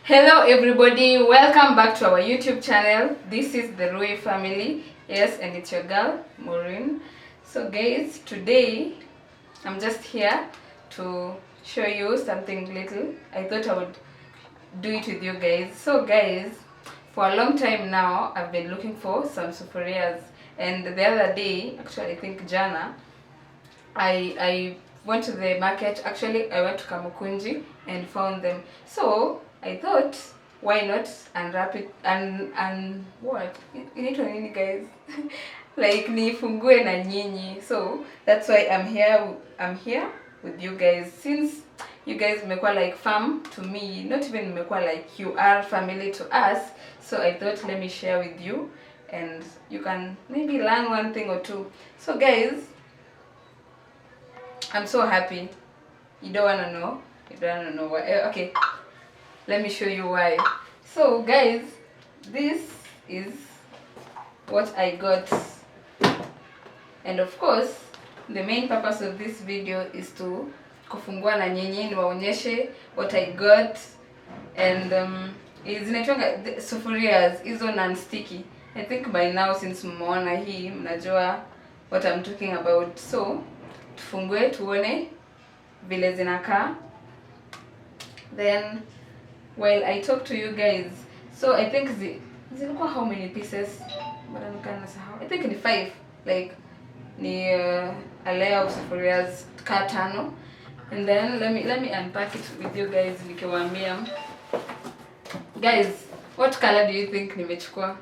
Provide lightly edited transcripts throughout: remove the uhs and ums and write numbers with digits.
Hello everybody, welcome back to our YouTube channel. This is the Rui family. Yes, and it's your girl Maureen. So guys, today I'm just here to show you something little. I thought I would do it with you guys. So guys, for a long time now I've been looking for some sufurias, and the other day, actually I think jana, I went to the market. Actually, I went to Kamukunji and found them. So I thought, why not unwrap it and what? Inaitwa nini guys? Like nifungue na nyinyi. So that's why I'm here with you guys. Since you guys mmekuwa like fam to me, not even mmekuwa like you are family to us. So I thought let me share with you and you can maybe learn one thing or two. So guys, I'm so happy. You don't wanna know? You don't wanna know why? Okay, let me show you why. So guys, this is what I got, and of course the main purpose of this video is to kufungua na nyinyi niwaonyeshe what I got, and zinaitwanga sufurias hizo non-sticky. I think by now since mmeona hii mnajua what I'm talking about. So tufungue tuone vile zinakaa, then while I talk to you guys. So I think zilikuwa how many pieces? I think ni 5, like ni a layer of sufurias ka 5, and then let me unpack it with you guys nikiwaambia. Guys, what color do you think nimechukua?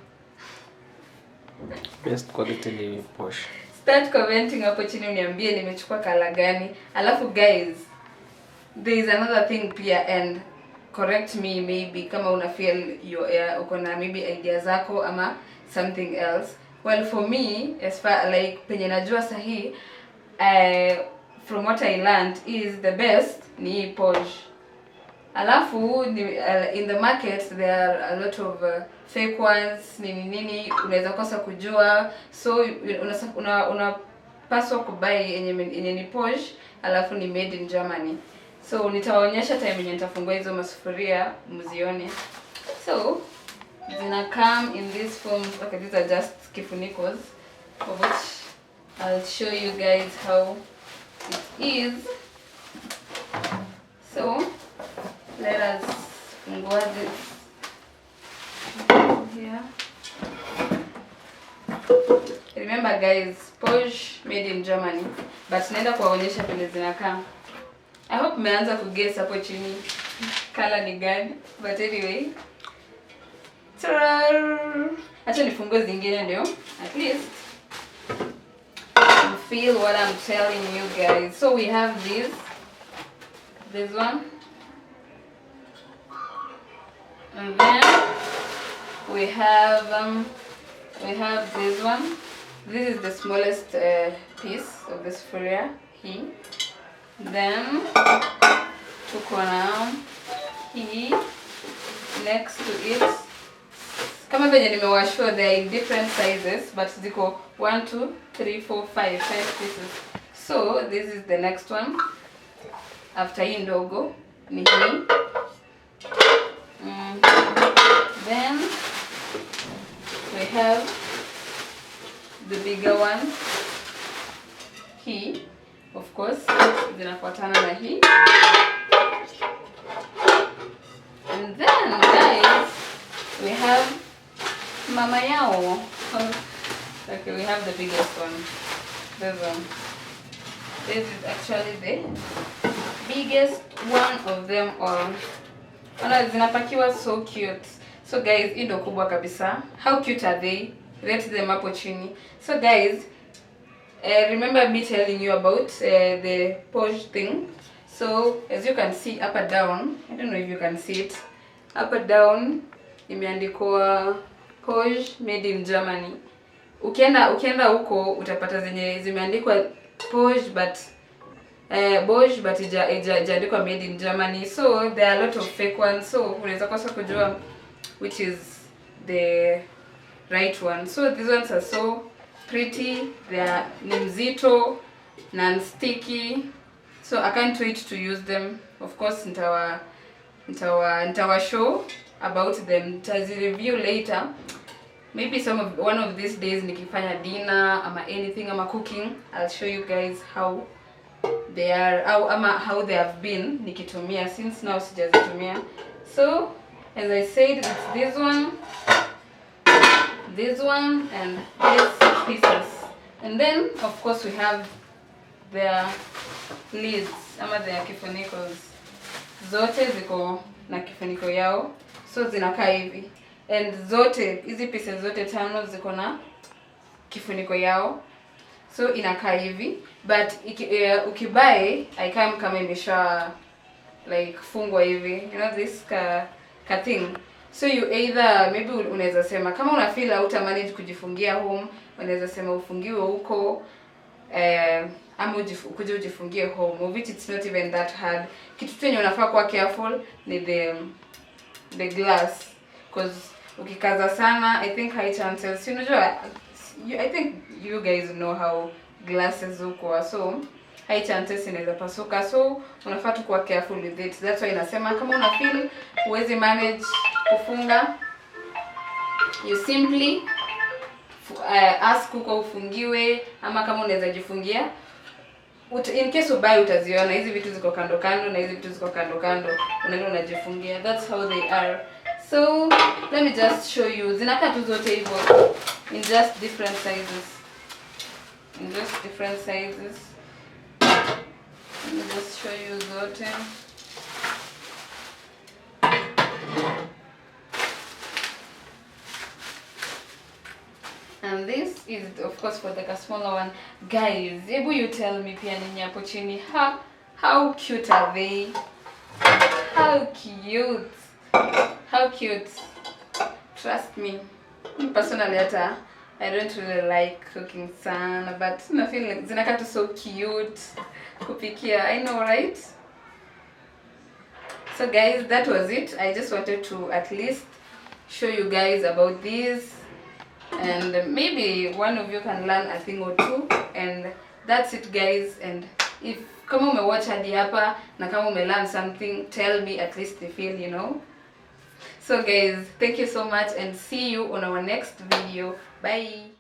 Best quality ni posh. Start commenting hapo chini uniambie nimechukua color gani. Alafu guys, there is another thing pia, and correct me maybe kama una feel uko na maybe idea zako ama something else. Well, for me, as far like penye najua sahi, from what I learned is the best ni Porsche. Alafu in the market there are a lot of fake ones, nini unaweza kosa kujua. So unapaswa kubuy yenye ni Porsche, alafu ni made in Germany. So nitawaonyesha time yenye nitafungua hizo masufuria mzione. So zina come in this form. Okay, these are just kifunikos, of which I'll show you guys how it is. So let us fungua this here. Remember guys, Porsche made in Germany, but naenda kuwaonyesha vile zinakaa. I hope mmeanza kuguess hapo chini color ni gani, but anyway, acha nifungue zingine ndio at least you feel what I'm telling you guys. So we have this one, and then we have this one. This is the smallest piece of the sufuria here. Then tuko na hii next to it. Kama venye nimewashua, they are in different sizes, but ziko 1 2 3 4 5 pieces. So this is the next one after hii ndogo ni hii. Then we have the bigger one hii, of course zinafuatana na hii. And then guys, we have mama yao. Okay, we have the biggest one, this one. This is actually the biggest one of them all. Ona zinapakiwa so cute. So guys, hii ndo kubwa kabisa. How cute are they? Rate them hapo chini. So guys, remember me telling you about the Porsche thing. So as you can see up and down, I don't know if you can see it, up and down imeandikwa Porsche made in Germany. Ukienda huko utapata zenye zimeandikwa Porsche but Bosch but ijaandikwa made in Germany. So there are a lot of fake ones, so unaweza kosa kujua which is the right one. So these ones are so pretty. They are mzito, non-sticky. So I can't wait to use them. Of course, nitawa show about them, nitazi review later. Maybe one of these days nikifanya dinner ama anything ama cooking, I'll show you guys how they are, how they have been nikitumia, since now sijazitumia. So as I said, it's this one, and these pieces. And then of course we have their lids ama their kifunikos. Zote ziko na kifuniko yao, so zinakaa hivi. And zote hizi pieces zote 5 ziko na kifuniko yao, so inakaa hivi. But ukibuy haikam kama imesha like fungwa hivi, you know this ka thing. So you either maybe unaweza sema kama una feel hauta manage kujifungia home, unaweza sema ufungiwe huko ama ukuje ujifungie home, which it's not even that hard. Kitu tu yenye unafaa kuwa careful ni the glass, because ukikaza sana I think high chances, I think you guys know how glasses huko, so high chances inaweza pasuka, so unafaa tu kuwa careful with it. That's why inasema kama una feel huwezi manage kufunga, you simply ask huko ufungiwe, ama kama unaweza jifungia, in case ubuy utaziona hizi vitu ziko kando kando na hizi vitu ziko kando kando, unaenda unajifungia. That's how they are. So let me just show you, zinakaa tu zote hivyo in just different sizes. Let me just show you zote. And this is of course for the smaller one. Guys, able you tell me pia nini hapo chini, how cute are they? How cute. Trust me, personally I don't really like cooking sana, but I feel like zinakatu so cute kupikia, I know, right? So guys, that was it. I just wanted to at least show you guys about this, and maybe one of you can learn a thing or two. And that's it guys. And if kama umewatch hadi hapa na kama umelearn something, tell me at least the feel, you know. So guys, thank you so much and see you on our next video. Bye.